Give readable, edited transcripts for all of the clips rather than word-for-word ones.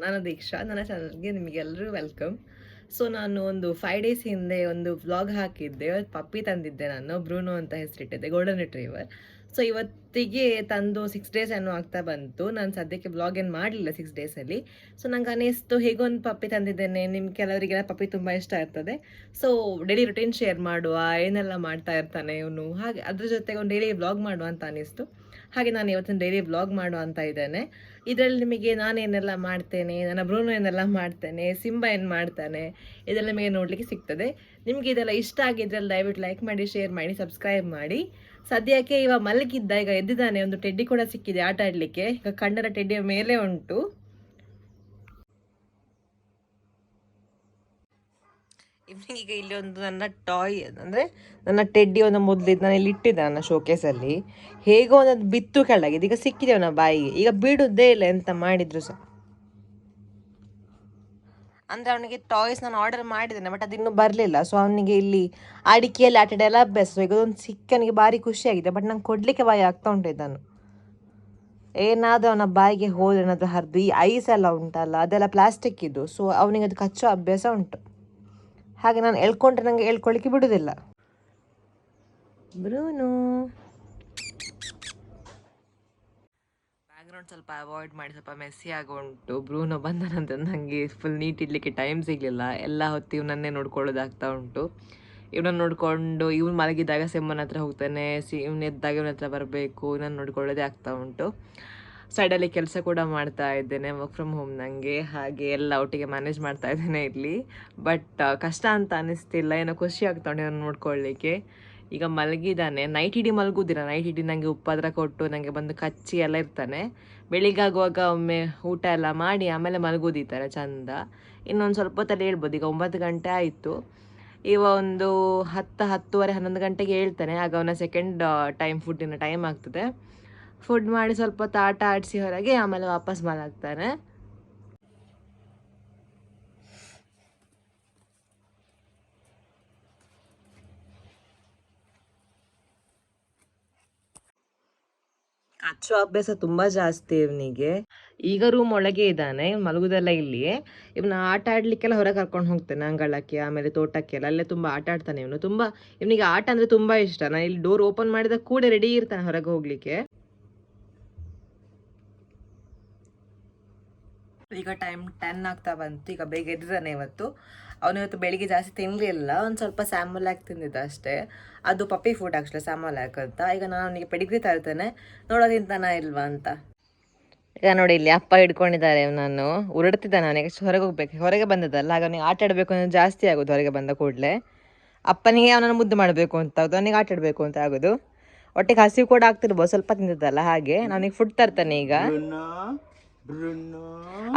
ನಾನು ದೀಕ್ಷಾ. ನನ್ನ ಚಾನಲ್ಗೆ ನಿಮಗೆಲ್ಲರೂ ವೆಲ್ಕಮ್. ಸೊ ನಾನು ಒಂದು 5 ಡೇಸ್ ಹಿಂದೆ ಒಂದು ವ್ಲಾಗ್ ಹಾಕಿದ್ದೆ. ಪಪ್ಪಿ ತಂದಿದ್ದೆ ನಾನು, ಬ್ರೂನೋ ಅಂತ ಹೆಸರಿಟ್ಟಿದ್ದೆ, ಗೋಲ್ಡನ್ ರಿಟ್ರೀವರ್. ಸೊ ಇವತ್ತಿಗೆ ತಂದು 6 ಡೇಸ್ ಏನೋ ಆಗ್ತಾ ಬಂತು. ನಾನು ಸದ್ಯಕ್ಕೆ ವ್ಲಾಗ್ ಏನು ಮಾಡಲಿಲ್ಲ 6 ಡೇಸಲ್ಲಿ. ಸೊ ನಂಗೆ ಅನ್ನಿಸ್ತು ಹೇಗೊಂದು ಪಪ್ಪಿ ತಂದಿದ್ದೇನೆ, ನಿಮ್ಗೆ ಕೆಲವರಿಗೆಲ್ಲ ಪಪ್ಪಿ ತುಂಬ ಇಷ್ಟ ಇರ್ತದೆ. ಸೊ ಡೈಲಿ ರುಟೀನ್ ಶೇರ್ ಮಾಡುವ, ಏನೆಲ್ಲ ಮಾಡ್ತಾ ಇರ್ತಾನೆ ಇವನು, ಹಾಗೆ ಅದ್ರ ಜೊತೆಗೆ ಒಂದು ಡೈಲಿ ವ್ಲಾಗ್ ಮಾಡುವ ಅಂತ ಅನ್ನಿಸ್ತು. ಹಾಗೆ ನಾನು ಇವತ್ತಿನ ಡೈಲಿ ವ್ಲಾಗ್ ಮಾಡುವ ಅಂತ ಇದ್ದೇನೆ. ಇದರಲ್ಲಿ ನಿಮಗೆ ನಾನೇನೆಲ್ಲ ಮಾಡ್ತೇನೆ, ನನ್ನ ಬ್ರೂನೋ ಏನೆಲ್ಲ ಮಾಡ್ತೇನೆ, ಸಿಂಬಾ ಏನು ಮಾಡ್ತಾನೆ, ಇದೆಲ್ಲ ನಿಮಗೆ ನೋಡಲಿಕ್ಕೆ ಸಿಗ್ತದೆ. ನಿಮಗೆ ಇದೆಲ್ಲ ಇಷ್ಟ ಆಗಿದ್ರೆ ದಯವಿಟ್ಟು ಲೈಕ್ ಮಾಡಿ, ಶೇರ್ ಮಾಡಿ, ಸಬ್ಸ್ಕ್ರೈಬ್ ಮಾಡಿ. ಸದ್ಯಕ್ಕೆ ಇವಾಗ ಮಲಗಿದ್ದ, ಈಗ ಎದ್ದಿದ್ದಾನೆ. ಒಂದು ಟೆಡ್ಡಿ ಕೂಡ ಸಿಕ್ಕಿದೆ ಆಟ ಆಡಲಿಕ್ಕೆ. ಈಗ ಕಣ್ಣರ ಟೆಡ್ಡಿಯ ಮೇಲೆ ಉಂಟು. ಈಗ ಇಲ್ಲಿ ಒಂದು ನನ್ನ ಟಾಯ್ ಅಂದರೆ ನನ್ನ ಟೆಡ್ಡಿ ಒಂದು ಮೊದಲಿದ್ದು ನಾನು ಇಲ್ಲಿ ಇಟ್ಟಿದ್ದೆ ನನ್ನ ಶೋಕೇಸಲ್ಲಿ. ಹೇಗೋ ಒಂದೊಂದು ಬಿತ್ತು ಕೆಳಗೆ, ಈಗ ಸಿಕ್ಕಿದೆ ಅವನ ಬಾಯಿಗೆ. ಈಗ ಬಿಡುವುದೇ ಇಲ್ಲ ಎಂತ ಮಾಡಿದ್ರು ಸಹ. ಅಂದರೆ ಅವನಿಗೆ ಟಾಯ್ಸ್ ನಾನು ಆರ್ಡರ್ ಮಾಡಿದ್ದೇನೆ, ಬಟ್ ಅದು ಇನ್ನೂ ಬರಲಿಲ್ಲ. ಸೊ ಅವನಿಗೆ ಇಲ್ಲಿ ಅಡಿಕೆಯಲ್ಲಿ ಆಟಾಡೆಲ್ಲ ಅಭ್ಯಾಸ. ಈಗ ಒಂದು ಸಿಕ್ಕನಿಗೆ ಭಾರಿ ಖುಷಿಯಾಗಿದೆ, ಬಟ್ ನಂಗೆ ಕೊಡಲಿಕ್ಕೆ ಬಾಯಿ ಆಗ್ತಾ ಉಂಟು ಇದನ್ನು. ಏನಾದರೂ ಅವನ ಬಾಯಿಗೆ ಹೋದ್ರೆ ಏನಾದರೂ ಹರಿದು, ಈ ಐಸ್ ಎಲ್ಲ ಉಂಟಲ್ಲ ಅದೆಲ್ಲ ಪ್ಲಾಸ್ಟಿಕ್ ಇದು. ಸೊ ಅವನಿಗೆ ಅದು ಕಚ್ಚೋ ಅಭ್ಯಾಸ ಉಂಟು. ಹಾಗೆ ನಾನು ಎಳ್ಕೊಂಡ್ರೆ ನನಗೆ ಎಳ್ಕೊಳ್ಳಿಕ್ಕೆ ಬಿಡುವುದಿಲ್ಲ. ಬ್ರೂನು ಬ್ಯಾಕ್ಗ್ರೌಂಡ್ ಸ್ವಲ್ಪ ಅವಾಯ್ಡ್ ಮಾಡಿ, ಸ್ವಲ್ಪ ಮೆಸ್ಸಿ ಆಗುಂಟು. ಬ್ರೂನೋ ಬಂದನಂತ ನನಗೆ ಫುಲ್ ನೀಟ್ ಇಡಲಿಕ್ಕೆ ಟೈಮ್ ಸಿಗಲಿಲ್ಲ. ಎಲ್ಲ ಹೊತ್ತು ಇವನನ್ನೇ ನೋಡ್ಕೊಳ್ಳೋದಾಗ್ತಾ ಉಂಟು. ಇವನನ್ನು ನೋಡಿಕೊಂಡು ಇವನು ಮಲಗಿದಾಗ ಸೆಮ್ಮನ ಹತ್ರ ಹೋಗ್ತಾನೆ, ಇವನು ಎದ್ದಾಗ ಇವನ ಹತ್ರ ಬರಬೇಕು, ಇವನನ್ನು ನೋಡ್ಕೊಳ್ಳೋದೇ ಆಗ್ತಾ ಉಂಟು. ಸೈಡಲ್ಲಿ ಕೆಲಸ ಕೂಡ ಮಾಡ್ತಾ ಇದ್ದೇನೆ, ವರ್ಕ್ ಫ್ರಮ್ ಹೋಮ್ ನನಗೆ. ಹಾಗೆ ಎಲ್ಲ ಒಟ್ಟಿಗೆ ಮ್ಯಾನೇಜ್ ಮಾಡ್ತಾ ಇದ್ದೇನೆ ಇಲ್ಲಿ. ಬಟ್ ಕಷ್ಟ ಅಂತ ಅನ್ನಿಸ್ತಿಲ್ಲ, ಏನೋ ಖುಷಿ ಆಗ್ತಾ ಉಂಟು ಇವನು ನೋಡ್ಕೊಳ್ಳಿಕ್ಕೆ. ಈಗ ಮಲಗಿದ್ದಾನೆ. ನೈಟ್ ಇಡೀ ಮಲಗುದಿಲ್ಲ, ನೈಟ್ ಇಡೀ ನನಗೆ ಉಪ್ಪಾದ್ರ ಕೊಟ್ಟು ನನಗೆ ಬಂದು ಕಚ್ಚಿ ಎಲ್ಲ ಇರ್ತಾನೆ. ಬೆಳಿಗ್ಗಾಗುವಾಗ ಒಮ್ಮೆ ಊಟ ಎಲ್ಲ ಮಾಡಿ ಆಮೇಲೆ ಮಲಗೋದು ಈ ಥರ ಚಂದ. ಇನ್ನೊಂದು ಸ್ವಲ್ಪ ಹೊತ್ತಲ್ಲಿ ಹೇಳ್ಬೋದು. ಈಗ 9 ಗಂಟೆ ಆಯಿತು. ಇವ ಒಂದು 10:30 11 ಗಂಟೆಗೆ ಹೇಳ್ತಾನೆ. ಆಗ ಅವನ ಸೆಕೆಂಡ್ ಫುಡ್ಡಿನ ಟೈಮ್ ಆಗ್ತದೆ. ಫುಡ್ ಮಾಡಿ ಸ್ವಲ್ಪ ಹೊತ್ತು ಆಟ ಆಡಿಸಿ ಹೊರಗೆ ಆಮೇಲೆ ವಾಪಸ್ ಮಲಗ್ತಾನೆ. ಕಚ್ಚೋ ಅಭ್ಯಾಸ ತುಂಬ ಜಾಸ್ತಿ ಇವನಿಗೆ. ಈಗ ರೂಮ್ ಒಳಗೆ ಇದ್ದಾನೆ, ಮಲಗುದೆಲ್ಲ ಇಲ್ಲಿಯೇ. ಇವನ ಆಟ ಆಡ್ಲಿಕ್ಕೆಲ್ಲ ಹೊರಗೆ ಕರ್ಕೊಂಡು ಹೋಗ್ತೇನೆ, ಅಂಗಳಕ್ಕೆ ಆಮೇಲೆ ತೋಟಕ್ಕೆಲ್ಲ. ಅಲ್ಲೇ ತುಂಬ ಆಟ ಆಡ್ತಾನೆ ಇವನು. ತುಂಬ ಇವನಿಗೆ ಆಟ ಅಂದರೆ ತುಂಬ ಇಷ್ಟ. ನಾನು ಇಲ್ಲಿ ಡೋರ್ ಓಪನ್ ಮಾಡಿದ ಕೂಡ ರೆಡಿ ಇರ್ತಾನೆ ಹೊರಗೆ ಹೋಗ್ಲಿಕ್ಕೆ. ಈಗ ಟೈಮ್ 10 ಆಗ್ತಾ ಬಂತು. ಈಗ ಬೇಗ ಎದ್ದಿದ್ದಾನೆ ಇವತ್ತು. ಅವನು ಇವತ್ತು ಬೆಳಿಗ್ಗೆ ಜಾಸ್ತಿ ತಿನ್ನಲಿಲ್ಲ, ಒಂದು ಸ್ವಲ್ಪ ಸ್ಯಾಮೋಲ್ಯಾಕ್ ತಿಂದಿದ್ದ ಅಷ್ಟೇ. ಅದು ಪಪ್ಪಿ ಫುಡ್ ಆ್ಯಕ್ಚುಲಿ, ಸ್ಯಾಮೋಲ್ಯಾಕ್ ಅಂತ. ಈಗ ನಾನು ಅವನಿಗೆ ಪೆಡಿಗ್ರಿ ತರ್ತೇನೆ, ನೋಡೋ ತಿಂತಾನ ಇಲ್ವಾ ಅಂತ. ಈಗ ನೋಡಿ ಇಲ್ಲಿ ಅಪ್ಪ ಹಿಡ್ಕೊಂಡಿದ್ದಾರೆ. ನಾನು ಉರುಡ್ತಿದ್ದಾನೆ, ಅವನಿಗೆ ಹೊರಗೆ ಹೋಗ್ಬೇಕು. ಹೊರಗೆ ಬಂದದಲ್ಲ, ಆಗ ಅವನಿಗೆ ಆಟ ಆಡಬೇಕು ಅನ್ನೋದು ಜಾಸ್ತಿ ಆಗೋದು. ಹೊರಗೆ ಬಂದ ಕೂಡಲೇ ಅಪ್ಪನಿಗೆ ಅವನನ್ನು ಮುದ್ದು ಮಾಡಬೇಕು ಅಂತ ಆಗೋದು, ಅವನಿಗೆ ಆಟ ಆಡಬೇಕು ಅಂತ ಆಗೋದು. ಒಟ್ಟಿಗೆ ಹಸಿವು ಕೂಡ ಆಗ್ತಿರ್ಬೋದು, ಸ್ವಲ್ಪ ತಿಂದಿದ್ದಲ್ಲ. ಹಾಗೆ ನನಗೆ ಫುಡ್ ತರ್ತಾನೆ ಈಗ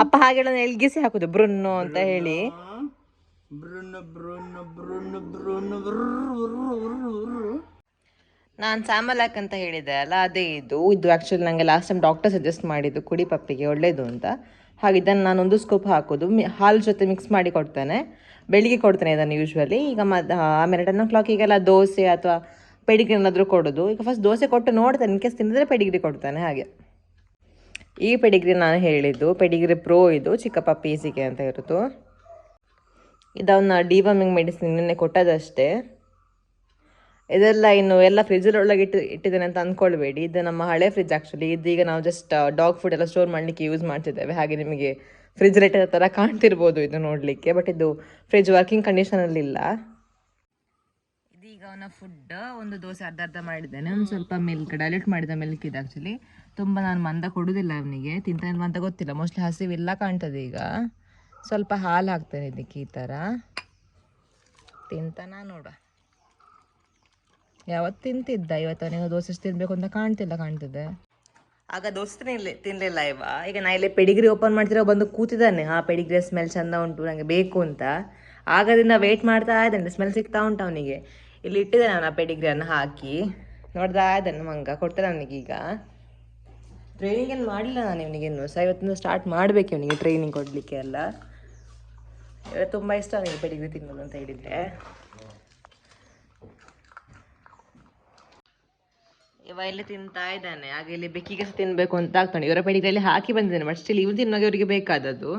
ಅಪ್ಪ. ಹಾಗೆ ಎಲ್ಗಿಸಿ ಹಾಕುದು ಬ್ರುನ್ನೋ ಅಂತ ಹೇಳಿ. ನಾನು ಸ್ಯಾಮಲಾಕ್ ಅಂತ ಹೇಳಿದೆ ಅಲ್ಲ, ಅದೇ ಇದು ಆ್ಯಕ್ಚುಲಿ ನನಗೆ ಲಾಸ್ಟ್ ಟೈಮ್ ಡಾಕ್ಟರ್ ಸಜೆಸ್ಟ್ ಮಾಡಿದ್ದು, ಕುಡಿ ಪಪ್ಪಿಗೆ ಒಳ್ಳೇದು ಅಂತ. ಹಾಗೆ ಇದನ್ನು ನಾನೊಂದು ಸ್ಕೂಪ್ ಹಾಕೋದು, ಹಾಲು ಜೊತೆ ಮಿಕ್ಸ್ ಮಾಡಿ ಕೊಡ್ತೇನೆ. ಬೆಳಿಗ್ಗೆ ಕೊಡ್ತೇನೆ ಇದನ್ನು ಯೂಶ್ವಲಿ. ಈಗ ಆಮೇಲೆ 10 o'clock ದೋಸೆ ಅಥವಾ ಪೆಡಿಗ್ರಿ ಏನಾದರೂ ಕೊಡೋದು. ಈಗ ಫಸ್ಟ್ ದೋಸೆ ಕೊಟ್ಟು ನೋಡ್ತೇನೆ, ಇನ್ ಕೇಸ್ ತಿಂದರೆ ಪೆಡಿಗ್ರಿ ಕೊಡ್ತಾನೆ. ಹಾಗೆ ಈ ಪೆಡಿಗ್ರಿ ನಾನು ಹೇಳಿದ್ದು ಪೆಡಿಗ್ರಿ ಪ್ರೋ, ಇದು ಚಿಕ್ಕ ಪಪ್ಪೀಸಿಗೆ ಅಂತ ಇರೋದು. ಇದನ್ನು ಡಿವರ್ಮಿಂಗ್ ಮೆಡಿಸಿನ್ ನಿನ್ನೆ ಕೊಟ್ಟದಷ್ಟೇ. ಇದೆಲ್ಲ ಇನ್ನು ಎಲ್ಲ ಫ್ರಿಜ್ಜೊಳಗೆ ಇಟ್ಟಿದ್ದೇನೆ ಅಂತ ಅಂದ್ಕೊಳ್ಬೇಡಿ. ಇದು ನಮ್ಮ ಹಳೆ ಫ್ರಿಜ್ ಆ್ಯಕ್ಚುಲಿ. ಇದೀಗ ನಾವು ಜಸ್ಟ್ ಡಾಗ್ ಫುಡ್ ಎಲ್ಲ ಸ್ಟೋರ್ ಮಾಡಲಿಕ್ಕೆ ಯೂಸ್ ಮಾಡ್ತಿದ್ದೇವೆ. ಹಾಗೆ ನಿಮಗೆ ಫ್ರಿಜ್ ರೇಟ್ ಥರ ಕಾಣ್ತಿರ್ಬೋದು ಇದು ನೋಡಲಿಕ್ಕೆ, ಬಟ್ ಇದು ಫ್ರಿಜ್ ವರ್ಕಿಂಗ್ ಕಂಡೀಷನಲ್ಲಿಲ್ಲ. ಇದೀಗ ಅವನ ಫುಡ್ ಒಂದು ದೋಸೆ ಅರ್ಧ ಮಾಡಿದ್ದೇನೆ. ಒಂದು ಸ್ವಲ್ಪ ಮಿಲ್ಕ್, ಡೈಲ್ಯೂಟ್ ಮಾಡಿದ ಮಿಲ್ಕ್ ಇದೆ ಆ್ಯಕ್ಚುಲಿ. ತುಂಬ ನಾನು ಮಂದ ಕೊಡೋದಿಲ್ಲ ಅವನಿಗೆ, ತಿಂತಾನೆ ಅಂತ ಗೊತ್ತಿಲ್ಲ, ಮೋಸ್ಟ್ಲಿ ಹಸಿವಿಲ್ಲ ಕಾಣ್ತದೆ. ಈಗ ಸ್ವಲ್ಪ ಹಾಲು ಹಾಕ್ತೇನೆ ಇದಕ್ಕೆ, ಈ ಥರ ತಿಂತಾನ ನೋಡ. ಯಾವತ್ತು ತಿಂತಿದ್ದ, ಇವತ್ತು ಅವನಿಗೆ ದೋಸೆ ತಿನ್ಬೇಕು ಅಂತ ಕಾಣ್ತಿದೆ. ಆಗ ದೋಸೆ ತಿನ್ನಲಿಲ್ಲ ಇವ. ಈಗ ನಾ ಇಲ್ಲಿ ಪೆಡಿಗ್ರಿ ಓಪನ್ ಮಾಡ್ತಿರೋ ಬಂದು ಕೂತಿದ್ದಾನೆ. ಪೆಡಿಗ್ರಿ ಸ್ಮೆಲ್ ಚಂದ ಉಂಟು, ನನಗೆ ಬೇಕು ಅಂತ. ಆಗದಿಂದ ವೆಯ್ಟ್ ಮಾಡ್ತಾ ಇದ್ದಾನೆ, ಸ್ಮೆಲ್ ಸಿಗ್ತಾ ಉಂಟು ಅವನಿಗೆ. ಇಲ್ಲಿ ಇಟ್ಟಿದ್ದಾನೆ ನಾನು ಪೆಡಿಗ್ರಿಯನ್ನು ಹಾಕಿ, ನೋಡ್ದಾ ಇದ್ದಾನೆ ಮಂಗ. ಕೊಡ್ತೇನೆ ಅವನಿಗೀಗ. ಟ್ರೈನಿಂಗ್ ಏನು ಮಾಡಿಲ್ಲ ನಾನು ಇವನಿಗೇನು ಸಹ. ಇವತ್ತಿಂದ ಸ್ಟಾರ್ಟ್ ಮಾಡಬೇಕು ಇವನಿಗೆ ಟ್ರೈನಿಂಗ್ ಕೊಡಲಿಕ್ಕೆ ಎಲ್ಲ. ಇವತ್ತು ತುಂಬ ಇಷ್ಟ ಅವನಿಗೆ ಪೆಡಿಗ್ರಿ ತಿನ್ನೋದು ಅಂತ ಹೇಳಿದರೆ. ಇವ ಇಲ್ಲಿ ತಿಂತಾ ಇದ್ದಾನೆ. ಹಾಗೆ ಇಲ್ಲಿ ಬೆಕ್ಕಿಗೆ ಸಹ ತಿನ್ಬೇಕು ಅಂತ ಆಗ್ತಾನೆ. ಇವರ ಪೆಡಿಗ್ರಲ್ಲಿ ಹಾಕಿ ಬಂದಿದ್ದಾನೆ, ಬಟ್ ಸ್ಟಿಲ್ ಇವ್ನು ತಿನ್ನುವಾಗ ಇವರಿಗೆ ಬೇಕಾದದ್ದು.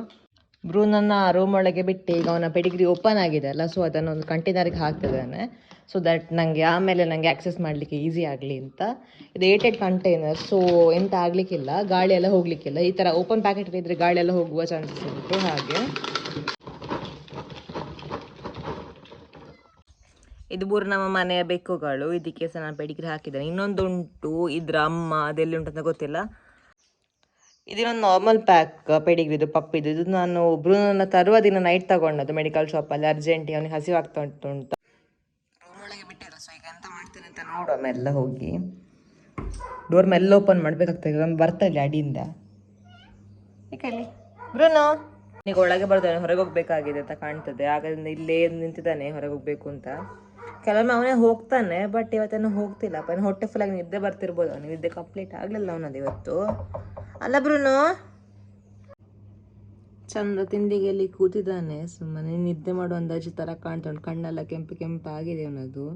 ಬ್ರೂನನ್ನ ರೂಮ್ ಒಳಗೆ ಬಿಟ್ಟು ಈಗ ಅವನ ಪೆಡಿಗ್ರಿ ಓಪನ್ ಆಗಿದೆ ಅಲ್ಲ, ಸೊ ಅದನ್ನು ಒಂದು ಕಂಟೈನರ್ಗೆ ಹಾಕ್ತಿದ್ದಾನೆ. ಸೊ ದಟ್ ನನಗೆ ಆಮೇಲೆ ನನಗೆ ಆಕ್ಸೆಸ್ ಮಾಡಲಿಕ್ಕೆ ಈಸಿ ಆಗಲಿ ಅಂತ. ಇದು 8 ಕಂಟೈನರ್, ಸೊ ಎಂತ ಆಗಲಿಕ್ಕಿಲ್ಲ, ಗಾಳಿ ಎಲ್ಲ ಹೋಗಲಿಕ್ಕಿಲ್ಲ. ಈ ಥರ ಓಪನ್ ಪ್ಯಾಕೆಟ್ ಇದ್ದರೆ ಗಾಳಿ ಎಲ್ಲ ಹೋಗುವ ಚಾನ್ಸಸ್ ಉಂಟು. ಹಾಗೆ ಇದು 3 ನಮ್ಮ ಮನೆಯ ಬೆಕ್ಕುಗಳು. ಇದಕ್ಕೆ ಸಹ ನಾನು ಪೆಡಿಗ್ರಿ ಹಾಕಿದ್ದೇನೆ. ಇನ್ನೊಂದು ಉಂಟು, ಇದ್ರ ಅಮ್ಮ ಅದೆಲ್ಲಿ ಉಂಟಂತ ಗೊತ್ತಿಲ್ಲ. ಇದನ್ನೊಂದು ನಾರ್ಮಲ್ ಪ್ಯಾಕ್ ಪೆಡಿಗ್ರಿದು ಪಪ್ಪಿದು. ಇದು ನಾನು ಬ್ರೂನನ್ನ ತರುವ ದಿನ ನೈಟ್ ತಗೊಂಡದ್ದು ಮೆಡಿಕಲ್ ಶಾಪಲ್ಲಿ. ಅರ್ಜೆಂಟಿಗೆ ಅವನಿಗೆ ಹಸಿವಾಗ್ತಾ ಉಂಟು ಅಂತ ರೂಮ್ ಒಳಗೆ ಬಿಟ್ಟಿಲ್ಲ. ಸೊ ಈಗ ಎಂತ ಮಾಡ್ತೇನೆ ಅಂತ ನೋಡುವ. ಮೆಲ್ಲ ಹೋಗಿ ಡೋರ್ ಮೆಲ್ಲ ಓಪನ್ ಮಾಡಬೇಕಾಗ್ತದೆ. ಬರ್ತಾ ಇಲ್ಲ ಅಡಿಯಿಂದ. ಏಕಲ್ಲಿ ಬ್ರೂನೋ ಈಗ ಒಳಗೆ ಬರ್ತಾನೆ, ಹೊರಗೆ ಹೋಗ್ಬೇಕಾಗಿದೆ ಅಂತ ಕಾಣ್ತದೆ. ಹಾಗಾದ್ರೆ ಇಲ್ಲೇ ನಿಂತಿದ್ದಾನೆ ಹೊರಗೆ ಹೋಗ್ಬೇಕು ಅಂತ. ಕೆಲವೊಮ್ಮೆ ಅವನೇ ಹೋಗ್ತಾನೆ, ಬಟ್ ಇವತ್ತೇನೋ ಹೋಗ್ತಿಲ್ಲ. ಅವನ ಹೊಟ್ಟೆ ಫುಲ್ಲಾಗಿ ನಿದ್ದೆ ಬರ್ತಿರ್ಬೋದು. ಅವನು ನಿದ್ದೆ ಕಂಪ್ಲೀಟ್ ಆಗಲಿಲ್ಲ ಅವನದು ಇವತ್ತು, ಅಲ್ಲ ಬ್ರೂನೋ? ಚಂದ ತಿಂಡಿಗೆಲ್ಲಿ ಕೂತಿದ್ದಾನೆ, ಸುಮ್ಮನೆ ನಿದ್ದೆ ಮಾಡೋ ಅಂದಾಜು ಥರ ಕಾಣ್ತಾ ಉಂಟು. ಕಣ್ಣೆಲ್ಲ ಕೆಂಪು ಕೆಂಪು ಆಗಿದೆ ಅವನದು,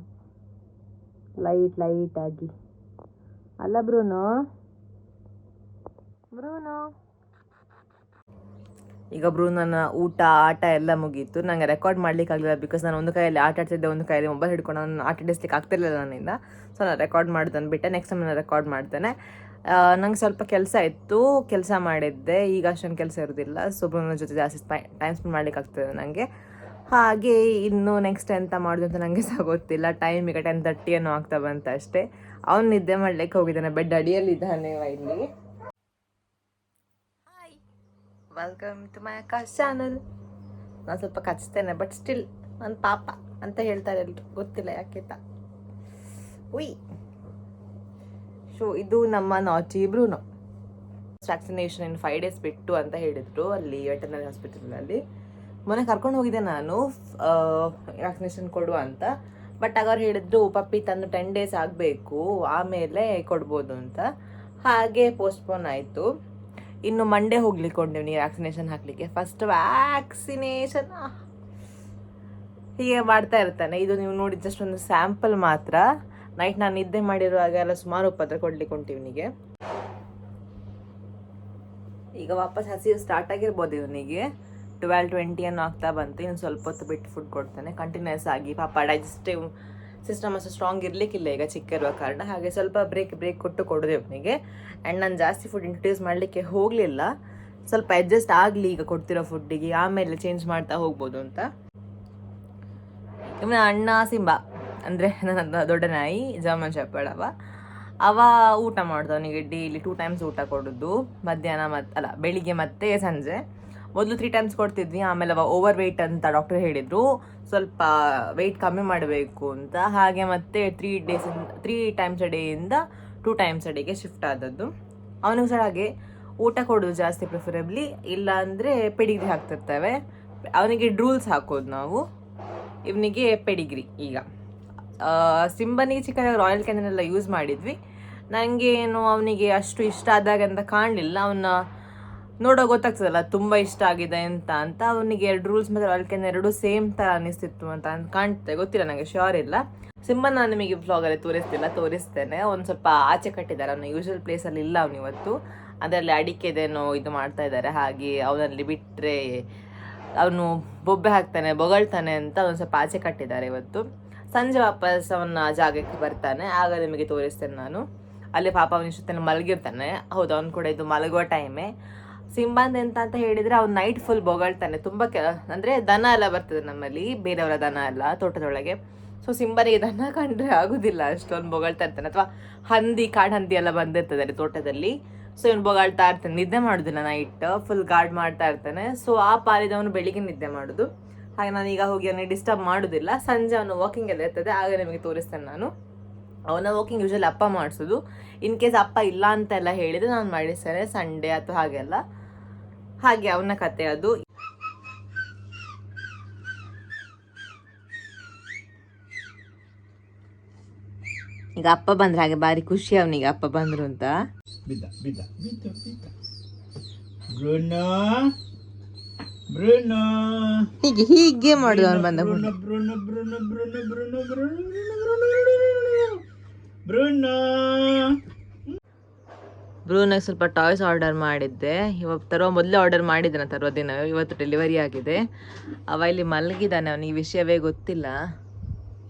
ಲೈಟ್ ಆಗಿ. ಅಲ್ಲ ಬ್ರೂನೋ? ಈಗ ಬ್ರೂನನ ಊಟ ಆಟ ಎಲ್ಲ ಮುಗೀತು. ನನಗೆ ರೆಕಾರ್ಡ್ ಮಾಡ್ಲಿಕ್ಕೆ ಆಗಲಿಲ್ಲ, ಬಿಕಾಸ್ ನಾನು ಒಂದು ಕೈಯಲ್ಲಿ ಆಟ ಆಡ್ತಿದ್ದೆ, ಒಂದು ಕೈಯಲ್ಲಿ ಮೊಬೈಲ್ ಹಿಡ್ಕೊಂಡು ನಾನು ಆಟ ಆಡಿಸ್ಲಿಕ್ಕೆ ಆಗ್ತಿರ್ಲಿಲ್ಲ ನನ್ನಿಂದ. ಸೊ ನಾನು ರೆಕಾರ್ಡ್ ಮಾಡ್ತಾನೆ ಬಿಟ್ಟೆ. ನೆಕ್ಸ್ಟ್ ಟೈಮ್ ನಾನು ರೆಕಾರ್ಡ್ ಮಾಡ್ತೇನೆ. ನಂಗೆ ಸ್ವಲ್ಪ ಕೆಲಸ ಇತ್ತು, ಕೆಲಸ ಮಾಡಿದ್ದೆ. ಈಗ ಅಷ್ಟೊಂದು ಕೆಲಸ ಇರೋದಿಲ್ಲ. ಸೊ ಬ್ರೂನನ ಜೊತೆ ಜಾಸ್ತಿ ಟೈಮ್ ಸ್ಪೆಂಡ್ ಮಾಡ್ಲಿಕ್ಕೆ ಆಗ್ತದೆ ನನಗೆ. ಹಾಗೆ ಇನ್ನು ನೆಕ್ಸ್ಟ್ ಎಂತ ಮಾಡೋದು ಅಂತ ನನಗೆ ಸಹ ಗೊತ್ತಿಲ್ಲ. ಟೈಮ್ ಈಗ 10:30 ಏನೋ ಆಗ್ತಾ ಬಂತ ಅಷ್ಟೇ. ಅವ್ನು ನಿದ್ದೆ ಮಾಡ್ಲಿಕ್ಕೆ ಹೋಗಿದ್ದಾನೆ, ಬೆಡ್ ಅಡಿಯಲ್ಲಿದ್ದಾನೆ ಇಲ್ಲಿ. Welcome to my Akash channel. ನಾನು ಸ್ವಲ್ಪ ಕಚ್ತೇನೆ, ಬಟ್ ಸ್ಟಿಲ್ ನನ್ನ ಪಾಪ ಅಂತ ಹೇಳ್ತಾರೆ ಎಲ್ರು, ಗೊತ್ತಿಲ್ಲ ಯಾಕೆಂತ. ಉಯ್. ಸೊ ಇದು ನಮ್ಮ ನಾಚಿ ಬ್ರೂನೋ. ವ್ಯಾಕ್ಸಿನೇಷನ್ ಇನ್ನು 5 days ಬಿಟ್ಟು ಅಂತ ಹೇಳಿದರು ಅಲ್ಲಿ ವೆಟರ್ನರಿ ಹಾಸ್ಪಿಟಲ್ನಲ್ಲಿ. ಮೊನ್ನೆ ಕರ್ಕೊಂಡು ಹೋಗಿದ್ದೆ ನಾನು ವ್ಯಾಕ್ಸಿನೇಷನ್ ಕೊಡುವ ಅಂತ. ಬಟ್ ಆಗ ಅವ್ರು ಹೇಳಿದ್ರು ಪಪ್ಪಿ ತಂದು 10 days ಆಗಬೇಕು, ಆಮೇಲೆ ಕೊಡ್ಬೋದು ಅಂತ. ಹಾಗೆ ಪೋಸ್ಟ್ಪೋನ್ ಆಯಿತು. ಇನ್ನು ಮಂಡೇ ಹೋಗ್ಲಿಕ್ಕೆ ಕೊಂಡಿವ್ನಿ ವ್ಯಾಕ್ಸಿನೇಷನ್ ಹಾಕಲಿಕ್ಕೆ. ಫಸ್ಟ್ ವ್ಯಾಕ್ಸಿನೇಷನ್ ಹೀಗೆ ಮಾಡ್ತಾ ಇರ್ತಾನೆ. ಇದು ನೀವು ನೋಡಿ ಜಸ್ಟ್ ಒಂದು ಸ್ಯಾಂಪಲ್ ಮಾತ್ರ. ನೈಟ್ ನಾನು ನಿದ್ದೆ ಮಾಡಿರುವಾಗ ಎಲ್ಲ ಸುಮಾರು ಉಪದ್ರ ಕೊಡ್ಲಿಕ್ಕೆ ಉಂಟು. ಈಗ ವಾಪಸ್ ಹಸಿವು ಸ್ಟಾರ್ಟ್ ಆಗಿರ್ಬೋದು ಇವನಿಗೆ. 12-20 ಅನ್ನೋ ಆಗ್ತಾ ಬಂತು. ಇನ್ನು ಸ್ವಲ್ಪ ಹೊತ್ತು ಬಿಟ್ಟು ಫುಡ್ ಕೊಡ್ತಾನೆ ಕಂಟಿನ್ಯೂಸ್ ಆಗಿ. ಪಾಪ ಡೈಜೆಸ್ಟಿವ್ ಸಿಸ್ಟಮ್ ಅಷ್ಟು ಸ್ಟ್ರಾಂಗ್ ಇರಲಿಕ್ಕಿಲ್ಲ ಈಗ ಚಿಕ್ಕ ಇರುವ ಕಾರಣ. ಹಾಗೆ ಸ್ವಲ್ಪ ಬ್ರೇಕ್ ಕೊಟ್ಟು ಕೊಡೋದು ಇವನಿಗೆ. ಆ್ಯಂಡ್ ನಾನು ಜಾಸ್ತಿ ಫುಡ್ ಇಂಟ್ರೊಡ್ಯೂಸ್ ಮಾಡಲಿಕ್ಕೆ ಹೋಗಲಿಲ್ಲ, ಸ್ವಲ್ಪ ಅಡ್ಜಸ್ಟ್ ಆಗಲಿ ಈಗ ಕೊಡ್ತಿರೋ ಫುಡ್ಡಿಗೆ, ಆಮೇಲೆ ಚೇಂಜ್ ಮಾಡ್ತಾ ಹೋಗ್ಬೋದು ಅಂತ. ಇವನ ಅಣ್ಣ ಸಿಂಬಾ ಅಂದರೆ ನನ್ನ ದೊಡ್ಡ ನಾಯಿ, ಜರ್ಮನ್ ಶೆಪರ್ಡ್. ಅವ ಊಟ ಮಾಡೋದು. ಅವನಿಗೆ ಡೈಲಿ 2 times ಊಟ ಕೊಡೋದು, ಮಧ್ಯಾಹ್ನ ಬೆಳಿಗ್ಗೆ ಮತ್ತು ಸಂಜೆ. ಮೊದಲು 3 times ಕೊಡ್ತಿದ್ವಿ, ಆಮೇಲೆ ಅವ ಓವರ್ ವೆಯ್ಟ್ ಅಂತ ಡಾಕ್ಟರ್ ಹೇಳಿದರು, ಸ್ವಲ್ಪ ವೆಯ್ಟ್ ಕಮ್ಮಿ ಮಾಡಬೇಕು ಅಂತ. ಹಾಗೆ ಮತ್ತೆ 3 times a ಡೇಯಿಂದ 2 times a ಡೇಗೆ ಶಿಫ್ಟ್ ಆದದ್ದು. ಅವನಿಗೂ ಸಹ ಹಾಗೆ ಊಟ ಕೊಡೋದು ಜಾಸ್ತಿ ಪ್ರಿಫರಬ್ಲಿ, ಇಲ್ಲ ಅಂದರೆ ಪೆಡಿಗ್ರಿ ಹಾಕ್ತಿರ್ತೇವೆ. ಅವನಿಗೆ ಡ್ರೂಲ್ಸ್ ಹಾಕೋದು ನಾವು, ಇವನಿಗೆ ಪೆಡಿಗ್ರಿ. ಈಗ ಸಿಂಬನಿಗೆ ಚಿಕ್ಕದಾಗ ರಾಯಲ್ ಕ್ಯಾನಿನ್ ಎಲ್ಲ ಯೂಸ್ ಮಾಡಿದ್ವಿ. ನನಗೆ ಏನು ಅವನಿಗೆ ಅಷ್ಟು ಇಷ್ಟ ಆದಾಗ ಅಂತ ಕಾಣಲಿಲ್ಲ. ಅವನ್ನ ನೋಡೋ ಗೊತ್ತಾಗ್ತದಲ್ಲ ತುಂಬ ಇಷ್ಟ ಆಗಿದೆ ಅಂತ. ಅವನಿಗೆ 2 ರೂಲ್ಸ್ ಮತ್ತು ರಾಯಲ್ ಕ್ಯಾನಿನ್ 2 ಸೇಮ್ ಥರ ಅನಿಸ್ತಿತ್ತು ಅಂತ ಕಾಣ್ತದೆ, ಗೊತ್ತಿಲ್ಲ ನನಗೆ, ಶ್ಯೂರ್ ಇಲ್ಲ. ಸಿಂಬನ್ ನಾನು ನಿಮಗೆ ವ್ಲಾಗಲ್ಲಿ ತೋರಿಸ್ತೇನೆ. ಒಂದು ಸ್ವಲ್ಪ ಆಚೆ ಕಟ್ಟಿದ್ದಾರೆ, ಅವನ ಯೂಶುವಲ್ ಪ್ಲೇಸಲ್ಲಿ ಇಲ್ಲ ಅವನು ಇವತ್ತು. ಅದರಲ್ಲಿ ಅಡಿಕೆದೇನೋ ಇದು ಮಾಡ್ತಾ ಇದ್ದಾರೆ. ಹಾಗೆ ಅವನಲ್ಲಿ ಬಿಟ್ಟರೆ ಅವನು ಬೊಬ್ಬೆ ಹಾಕ್ತಾನೆ, ಬೊಗಳ್ತಾನೆ ಅಂತ ಒಂದು ಸ್ವಲ್ಪ ಆಚೆ ಕಟ್ಟಿದ್ದಾರೆ ಇವತ್ತು. ಸಂಜೆ ವಾಪಸ್ ಅವನ ಜಾಗಕ್ಕೆ ಬರ್ತಾನೆ, ಆಗ ನಿಮಗೆ ತೋರಿಸ್ತೇನೆ ನಾನು. ಅಲ್ಲಿ ಪಾಪ ಅವನ ಇಷ್ಟೊತ್ತಲ್ಲಿ ಮಲಗಿರ್ತಾನೆ. ಹೌದು, ಅವ್ನು ಕೂಡ ಇದು ಮಲಗುವ ಟೈಮೇ. ಸಿಂಬಂದ್ ಅಂತ ಹೇಳಿದರೆ ಅವ್ನು ನೈಟ್ ಫುಲ್ ಬೊಗಳ್ತಾನೆ. ತುಂಬ ಅಂದರೆ ದನ ಎಲ್ಲ ಬರ್ತದೆ ನಮ್ಮಲ್ಲಿ, ಬೇರೆಯವರ ದನ ಎಲ್ಲ ತೋಟದೊಳಗೆ. ಸೊ ಸಿಂಬನಿಗೆ ದನ ಕಂಡ್ರೆ ಆಗೋದಿಲ್ಲ, ಅಷ್ಟೊಂದು ಬೊಗಳ್ತಾ ಇರ್ತಾನೆ. ಅಥವಾ ಕಾಡು ಹಂದಿ ಎಲ್ಲ ಬಂದಿರ್ತದೆ ಅಲ್ಲಿ ತೋಟದಲ್ಲಿ. ಸೊ ಇವನು ಬೊಗಳ್ತಾ ಇರ್ತಾನೆ, ನಿದ್ದೆ ಮಾಡೋದಿಲ್ಲ, ನೈಟ್ ಫುಲ್ ಗಾರ್ಡ್ ಮಾಡ್ತಾ ಇರ್ತಾನೆ. ಸೊ ಆ ಪಾಲಿದವನು ಬೆಳಿಗ್ಗೆ ನಿದ್ದೆ ಮಾಡೋದು. ಹಾಗೆ ನಾನೀಗ ಹೋಗಿ ಅವನಿಗೆ ಡಿಸ್ಟರ್ಬ್ ಮಾಡೋದಿಲ್ಲ. ಸಂಜೆ ಅವನು ವಾಕಿಂಗ್ ಎಲ್ಲ ಇರ್ತದೆ, ಆಗ ನಿಮಗೆ ತೋರಿಸ್ತೇನೆ ನಾನು. ಅವನ ವಾಕಿಂಗ್ ಯೂಶಲಿ ಅಪ್ಪ ಮಾಡಿಸೋದು. ಇನ್ ಕೇಸ್ ಅಪ್ಪ ಇಲ್ಲ ಅಂತೆಲ್ಲ ಹೇಳಿದರೆ ನಾನು ಮಾಡಿಸ್ತೇನೆ, ಸಂಡೇ ಅಥವಾ ಹಾಗೆಲ್ಲ. ಹಾಗೆ ಅವನ ಕತೆ ಅದು. ಈಗ ಅಪ್ಪ ಬಂದ್ರೆ ಹಾಗೆ ಬಾರಿ ಖುಷಿ ಅವನಿಗೆ, ಅಪ್ಪ ಬಂದ್ರು ಅಂತ. ಹೀಗೆ ಮಾಡುದು ಅವನು ಬಂದ. ಬ್ರೂನಾಗ ಸ್ವಲ್ಪ ಟಾಯ್ಸ್ ಆರ್ಡರ್ ಮಾಡಿದ್ದೆ. ಇವತ್ತು ಮೊದಲೇ ಆರ್ಡರ್ ಮಾಡಿದ್ದೆ ನಾನು ತರೋ ದಿನ. ಇವತ್ತು ಡೆಲಿವರಿ ಆಗಿದೆ. ಅವ ಇಲ್ಲಿ ಮಲಗಿದ್ದಾನೆ, ಅವನಿಗೆ ಈ ವಿಷಯವೇ ಗೊತ್ತಿಲ್ಲ.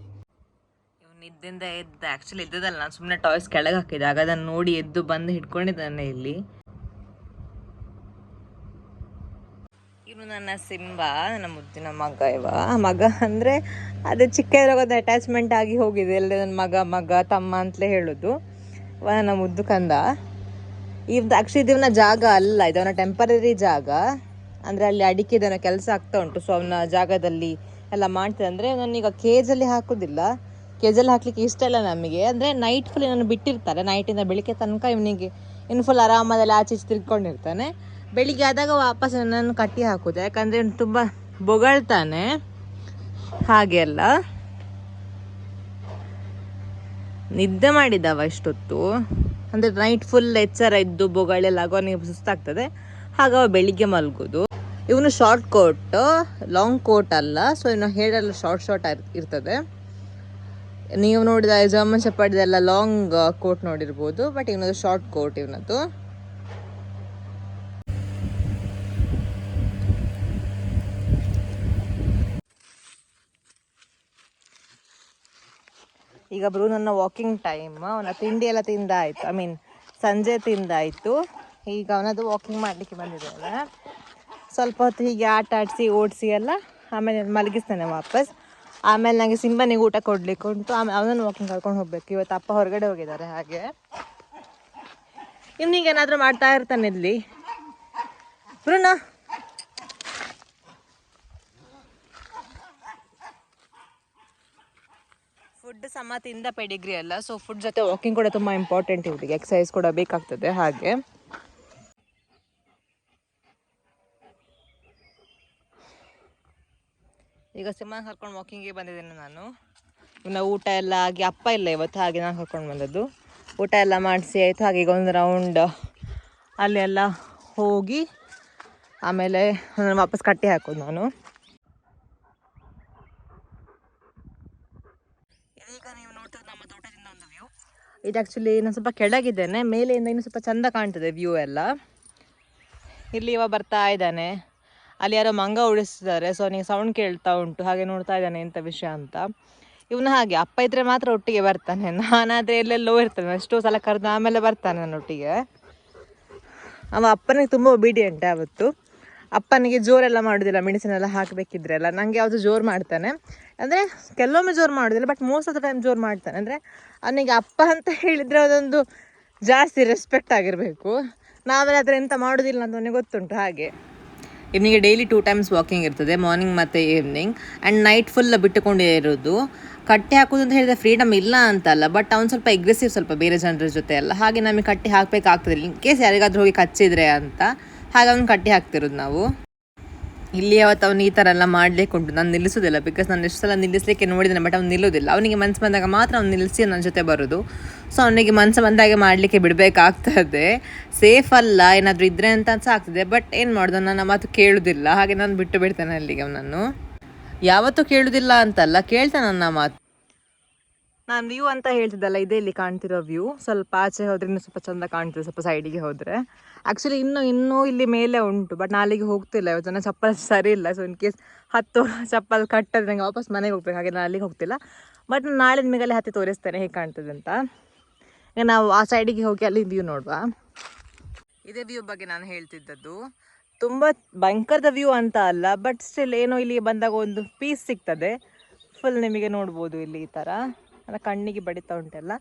ಇವನು ನಿದ್ದೆಯಿಂದ ಎದ್ದ, ಆ್ಯಕ್ಚುಲಿ ಎದ್ದದಲ್ಲ, ನಾನು ಸುಮ್ಮನೆ ಟಾಯ್ಸ್ ಕೆಳಗೆ ಹಾಕಿದ್ದೆ. ಆಗ ಅದನ್ನು ನೋಡಿ ಎದ್ದು ಬಂದು ಹಿಡ್ಕೊಂಡಿದ್ದಾನೆ ಇಲ್ಲಿ. ಇವನು ನನ್ನ ಸಿಂಬಾ, ನನ್ನ ಮುದ್ದಿನ ಮಗ. ಮಗ ಅಂದರೆ ಅದು ಚಿಕ್ಕ ಇರೋದು ಅಟ್ಯಾಚ್ಮೆಂಟ್ ಆಗಿ ಹೋಗಿದೆ. ಎಲ್ಲ ನನ್ನ ಮಗ ತಮ್ಮ ಅಂತಲೇ ಹೇಳೋದು. ನನ್ನ ಮುದ್ದು ಕಂದ. ಆ್ಯಕ್ಚುಲಿ ಇದವನ ಜಾಗ ಅಲ್ಲ, ಇದವನ ಟೆಂಪರರಿ ಜಾಗ. ಅಂದರೆ ಅಲ್ಲಿ ಅಡಿಕೆದವನ ಕೆಲಸ ಆಗ್ತಾ ಉಂಟು. ಸೊ ಅವನ ಜಾಗದಲ್ಲಿ ಎಲ್ಲ ಮಾಡ್ತದೆ. ಅಂದರೆ ನಾನೀಗ ಕೇಜಲ್ಲಿ ಹಾಕೋದಿಲ್ಲ, ಕೇಜಲ್ಲಿ ಹಾಕ್ಲಿಕ್ಕೆ ಇಷ್ಟ ಇಲ್ಲ ನಮಗೆ. ಅಂದರೆ ನೈಟ್ ಫುಲ್ ನಾನು ಬಿಟ್ಟಿರ್ತಾರೆ, ನೈಟಿಂದ ಬೆಳಿಗ್ಗೆ ತನಕ ಇವನಿಗೆ ಇನ್ನು ಫುಲ್ ಆರಾಮದಲ್ಲಿ ಆಚೆ ಈಚೆ ತಿರ್ಕೊಂಡಿರ್ತಾನೆ. ಬೆಳಿಗ್ಗೆ ಆದಾಗ ವಾಪಸ್ ನನ್ನನ್ನು ಕಟ್ಟಿ ಹಾಕೋದು, ಯಾಕಂದರೆ ಇವನು ತುಂಬ ಬೊಗಳ್ತಾನೆ ಹಾಗೆ ಎಲ್ಲ. ನಿದ್ದೆ ಮಾಡಿದವ ಇಷ್ಟೊತ್ತು, ಅಂದರೆ ನೈಟ್ ಫುಲ್ ಎಚ್ಚರ ಇದ್ದು ಬೊಗಳೆಲ್ಲ ಅವನಿಗೆ ಸುಸ್ತಾಗ್ತದೆ, ಹಾಗೆ ಅವ ಬೆಳಿಗ್ಗೆ ಮಲಗೋದು. ಇವನು ಶಾರ್ಟ್ ಕೋಟ್, ಲಾಂಗ್ ಕೋಟ್ ಅಲ್ಲ. ಸೊ ಇವನು ಹೇರೆಲ್ಲ ಶಾರ್ಟ್ ಇರ್ತದೆ. ನೀವು ನೋಡಿದ ಜರ್ಮನ್ ಶೆಪರ್ಡ್ದೆಲ್ಲ ಲಾಂಗ್ ಕೋಟ್ ನೋಡಿರ್ಬೋದು, ಬಟ್ ಇವನದು ಶಾರ್ಟ್ ಕೋಟ್ ಇವನದು. ಈಗ ಬ್ರೂನನ್ನ ವಾಕಿಂಗ್ ಟೈಮ್. ಅವನ ತಿಂಡಿ ಎಲ್ಲ ತಿಂದಾಯಿತು, ಸಂಜೆ ತಿಂದಾಯಿತು. ಈಗ ಅವನದು ವಾಕಿಂಗ್ ಮಾಡಲಿಕ್ಕೆ ಬಂದಿದ್ದಾನೆ. ಸ್ವಲ್ಪ ಹೊತ್ತು ಹೀಗೆ ಆಟ ಆಡಿಸಿ ಓಡಿಸಿ ಎಲ್ಲ ಆಮೇಲೆ ಮಲಗಿಸ್ತಾನೆ ವಾಪಸ್. ಆಮೇಲೆ ನನಗೆ ಸಿಂಬನಿಗೆ ಊಟ ಕೊಡಲಿಕ್ಕೆ ಉಂಟು. ಆಮೇಲೆ ಅವನನ್ನು ವಾಕಿಂಗ್ ಕರ್ಕೊಂಡು ಹೋಗ್ಬೇಕು. ಇವತ್ತು ಅಪ್ಪ ಹೊರಗಡೆ ಹೋಗಿದ್ದಾರೆ. ಹಾಗೆ ಇವನಿಗೆ ಏನಾದರೂ ಮಾಡ್ತಾ ಇರ್ತಾನೆ ಇಲ್ಲಿ. ಬ್ರೂನ ಫುಡ್ ಸಮ ತಿಂದ ಪೆಡಿಗ್ರಿ ಅಲ್ಲ. ಸೊ ಫುಡ್ ಜೊತೆ ವಾಕಿಂಗ್ ಕೂಡ ತುಂಬ ಇಂಪಾರ್ಟೆಂಟ್ ಇವರಿಗೆ, ಎಕ್ಸಸೈಸ್ ಕೂಡ ಬೇಕಾಗ್ತದೆ. ಹಾಗೆ ಈಗ ಸಿಂಹನ ಕರ್ಕೊಂಡು ವಾಕಿಂಗಿಗೆ ಬಂದಿದ್ದೇನೆ ನಾನು. ಇನ್ನು ಊಟ ಎಲ್ಲ ಆಗಿ, ಅಪ್ಪ ಇಲ್ಲ ಇವತ್ತು, ಹಾಗೆ ನಾನು ಕರ್ಕೊಂಡು ಬಂದದ್ದು. ಊಟ ಎಲ್ಲ ಮಾಡಿಸಿ ಆಯಿತು. ಹಾಗೆ ಈಗ ಒಂದು ರೌಂಡ್ ಅಲ್ಲಿ ಎಲ್ಲ ಹೋಗಿ ಆಮೇಲೆ ವಾಪಸ್ ಕಟ್ಟಿ ಹಾಕೋದು ನಾನು. ಈಗ ನೀವು ನೋಡ್ತಿರೋದು ನಮ್ಮ ತೋಟದಿಂದ ಒಂದು ವ್ಯೂ. ಇದು ಆ್ಯಕ್ಚುಲಿ ನಾನು ಸ್ವಲ್ಪ ಕೆಳಗಿದ್ದೇನೆ, ಮೇಲೆಯಿಂದ ಇನ್ನೂ ಸ್ವಲ್ಪ ಚೆಂದ ಕಾಣ್ತದೆ ವ್ಯೂ ಎಲ್ಲ. ಇಲ್ಲಿ ಇವ ಬರ್ತಾ ಇದ್ದಾನೆ, ಅಲ್ಲಿ ಯಾರೋ ಮಂಗ ಉಡಿಸ್ತಿದ್ದಾರೆ. ಸೊ ಅವನಿಗೆ ಸೌಂಡ್ ಕೇಳ್ತಾ ಉಂಟು, ಹಾಗೆ ನೋಡ್ತಾ ಇದ್ದಾನೆ ಎಂಥ ವಿಷಯ ಅಂತ. ಇವನು ಹಾಗೆ ಅಪ್ಪ ಇದ್ರೆ ಮಾತ್ರ ಒಟ್ಟಿಗೆ ಬರ್ತಾನೆ, ನಾನಾದರೆ ಎಲ್ಲೆಲ್ಲೋ ಇರ್ತಾನೆ. ಎಷ್ಟೋ ಸಲ ಕರೆದು ಆಮೇಲೆ ಬರ್ತಾನೆ ನನ್ನೊಟ್ಟಿಗೆ. ಅವ ಅಪ್ಪನಿಗೆ ತುಂಬ ಒಬಿಡಿಯಂಟ್ ಯಾವತ್ತು. ಅಪ್ಪನಿಗೆ ಜೋರೆಲ್ಲ ಮಾಡೋದಿಲ್ಲ, ಮೆಡಿಸಿನ್ ಎಲ್ಲ ಹಾಕಬೇಕಿದ್ರೆಲ್ಲ. ನನಗೆ ಯಾವುದು ಜೋರು ಮಾಡ್ತಾನೆ ಅಂದರೆ ಕೆಲವೊಮ್ಮೆ ಜೋರು ಮಾಡೋದಿಲ್ಲ, but most of the time ಜೋರು ಮಾಡ್ತಾನೆ. ಅಂದರೆ ಅವನಿಗೆ ಅಪ್ಪ ಅಂತ ಹೇಳಿದರೆ ಅದೊಂದು ಜಾಸ್ತಿ ರೆಸ್ಪೆಕ್ಟ್ ಆಗಿರಬೇಕು. ನಾವೆಲ್ಲ ಅದರ ಎಂತ ಮಾಡೋದಿಲ್ಲ ಅಂತ ಅವನಿಗೆ ಗೊತ್ತುಂಟು. ಹಾಗೆ ಇವನಿಗೆ ಡೈಲಿ 2 times ವಾಕಿಂಗ್ ಇರ್ತದೆ, ಮಾರ್ನಿಂಗ್ ಮತ್ತು ಈವ್ನಿಂಗ್. ಆ್ಯಂಡ್ ನೈಟ್ ಫುಲ್ ಬಿಟ್ಟುಕೊಂಡೇ ಇರೋದು. ಕಟ್ಟಿ ಹಾಕೋದು ಅಂತ ಹೇಳಿದ್ರೆ ಫ್ರೀಡಮ್ ಇಲ್ಲ ಅಂತಲ್ಲ, ಬಟ್ ಅವ್ನು ಸ್ವಲ್ಪ ಅಗ್ರೆಸಿವ್ ಸ್ವಲ್ಪ ಬೇರೆ ಜನರ ಜೊತೆ ಎಲ್ಲ. ಹಾಗೆ ನಮಗೆ ಕಟ್ಟಿ ಹಾಕಬೇಕಾಗ್ತದೆ, ಇನ್ ಕೇಸ್ ಯಾರಿಗಾದ್ರೂ ಹೋಗಿ ಕಚ್ಚಿದ್ರೆ ಅಂತ. ಹಾಗೆ ಅವ್ನು ಕಟ್ಟಿ ಹಾಕ್ತಿರೋದು ನಾವು. ಇಲ್ಲಿ ಅವತ್ತು ಅವನು ಈ ಥರ ಎಲ್ಲ ಮಾಡಲಿಕ್ಕೆ ಉಂಟು. ನಾನು ನಿಲ್ಲಿಸೋದಿಲ್ಲ, ಬಿಕಾಸ್ ನಾನು ಎಷ್ಟು ಸಲ ನಿಲ್ಲಿಸಲಿಕ್ಕೆ ನೋಡಿದ್ದೇನೆ, ಬಟ್ ಅವ್ನು ನಿಲ್ಲೋದಿಲ್ಲ. ಅವನಿಗೆ ಮನಸ್ಸು ಬಂದಾಗ ಮಾತ್ರ ಅವ್ನು ನಿಲ್ಲಿಸಿ ನನ್ನ ಜೊತೆ ಬರೋದು. ಸೊ ಅವನಿಗೆ ಮನಸ್ಸು ಬಂದಾಗೆ ಮಾಡಲಿಕ್ಕೆ ಬಿಡಬೇಕಾಗ್ತದೆ. ಸೇಫ್ ಅಲ್ಲ, ಏನಾದರೂ ಇದ್ದರೆ ಅಂತ ಆಗ್ತದೆ. ಬಟ್ ಏನು ಮಾಡೋದು, ನನ್ನ ಮಾತು ಕೇಳೋದಿಲ್ಲ. ಹಾಗೆ ನಾನು ಬಿಟ್ಟು ಬಿಡ್ತೇನೆ ಅಲ್ಲಿಗೆ ಅವನನ್ನು. ಯಾವತ್ತೂ ಕೇಳೋದಿಲ್ಲ ಅಂತಲ್ಲ, ಕೇಳ್ತಾನೆ ನನ್ನ ಮಾತು. ನಾನು ವ್ಯೂ ಅಂತ ಹೇಳ್ತಿದ್ದಲ್ಲ, ಇದೇ ಇಲ್ಲಿ ಕಾಣ್ತಿರೋ ವ್ಯೂ. ಸ್ವಲ್ಪ ಆಚೆ ಹೋದರೆ ಇನ್ನೂ ಸ್ವಲ್ಪ ಚೆಂದ ಕಾಣ್ತದೆ, ಸ್ವಲ್ಪ ಸೈಡಿಗೆ ಹೋದರೆ. ಆ್ಯಕ್ಚುಲಿ ಇನ್ನೂ ಇಲ್ಲಿ ಮೇಲೆ ಉಂಟು, ಬಟ್ ನಾಳೆಗೆ ಹೋಗ್ತಿಲ್ಲ. ಇವತ್ತು ನನ್ನ ಚಪ್ಪಲ್ ಸರಿ ಇಲ್ಲ. ಸೊ ಇನ್ ಕೇಸ್ ಚಪ್ಪಲ್ ಕಟ್ಟದ್ರೆ ನನಗೆ ವಾಪಸ್ ಮನೆಗೆ ಹೋಗ್ಬೇಕು, ಹಾಗೆ ನಾನು ಅಲ್ಲಿಗೆ ಹೋಗ್ತಿಲ್ಲ. ಬಟ್ ನಾನು ನಾಳೆ ನಿಮಗೆಲ್ಲ ಹತ್ತಿ ತೋರಿಸ್ತೇನೆ ಹೇಗೆ ಕಾಣ್ತದೆ ಅಂತ. ಈಗ ನಾವು ಆ ಸೈಡಿಗೆ ಹೋಗಿ ಅಲ್ಲಿ ವ್ಯೂ ನೋಡುವ. ಇದೇ ವ್ಯೂ ಬಗ್ಗೆ ನಾನು ಹೇಳ್ತಿದ್ದದ್ದು. ತುಂಬ ಭಯಂಕರದ ವ್ಯೂ ಅಂತ ಅಲ್ಲ, ಬಟ್ ಸ್ಟಿಲ್ ಏನೋ ಇಲ್ಲಿ ಬಂದಾಗ ಒಂದು ಪೀಸ್ ಸಿಗ್ತದೆ. ಫುಲ್ ನಿಮಗೆ ನೋಡ್ಬೋದು ಇಲ್ಲಿ ಈ ಥರ ನನ್ನ ಕಣ್ಣಿಗೆ ಬಡಿತಾ ಉಂಟೆಲ್ಲ.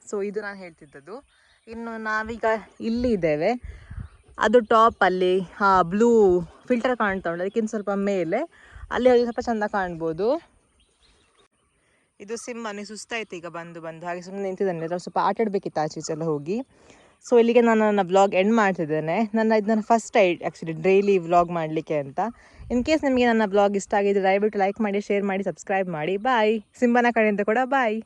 ಸೊ ಇದು ನಾನು ಹೇಳ್ತಿದ್ದದ್ದು. ಇನ್ನು ನಾವೀಗ ಇಲ್ಲಿ ಇದ್ದೇವೆ, ಅದು ಟಾಪಲ್ಲಿ ಬ್ಲೂ ಫಿಲ್ಟರ್ ಕಾಣ್ತಾ ಉಂಟು, ಅದಕ್ಕಿಂತ ಸ್ವಲ್ಪ ಮೇಲೆ ಅಲ್ಲಿ ಹೋಗಿ ಸ್ವಲ್ಪ ಚೆಂದ ಕಾಣ್ಬೋದು. ಇದು ಸಿಂಹನಿಗೆ ಸುಸ್ತಾಯ್ತು ಈಗ ಬಂದು ಹಾಗೆ ಸುಮ್ಮನೆ ನಿಂತಿದ್ದಾನೆ. ಸ್ವಲ್ಪ ಆಟ ಆಡಬೇಕಿತ್ತು ಆಚೆ ಈಚೆಲ್ಲ ಹೋಗಿ. ಸೊ ಇಲ್ಲಿಗೆ ನಾನು ನನ್ನ ವ್ಲಾಗ್ ಎಂಡ್ ಮಾಡ್ತಿದ್ದೇನೆ. ಇದನ್ನು ಫಸ್ಟ್ ಆ್ಯಕ್ಚುಲಿ ಡೈಲಿ ವ್ಲಾಗ್ ಮಾಡಲಿಕ್ಕೆ ಅಂತ. ಇನ್ ಕೇಸ್ ನಿಮಗೆ ನನ್ನ ವ್ಲಾಗ್ ಇಷ್ಟ ಆಗಿದ್ರೆ ದಯವಿಟ್ಟು ಲೈಕ್ ಮಾಡಿ, ಶೇರ್ ಮಾಡಿ, ಸಬ್ಸ್ಕ್ರೈಬ್ ಮಾಡಿ. ಬಾಯ್. ಸಿಂಬನ ಕಡೆಯಿಂದ ಕೂಡ ಬಾಯ್.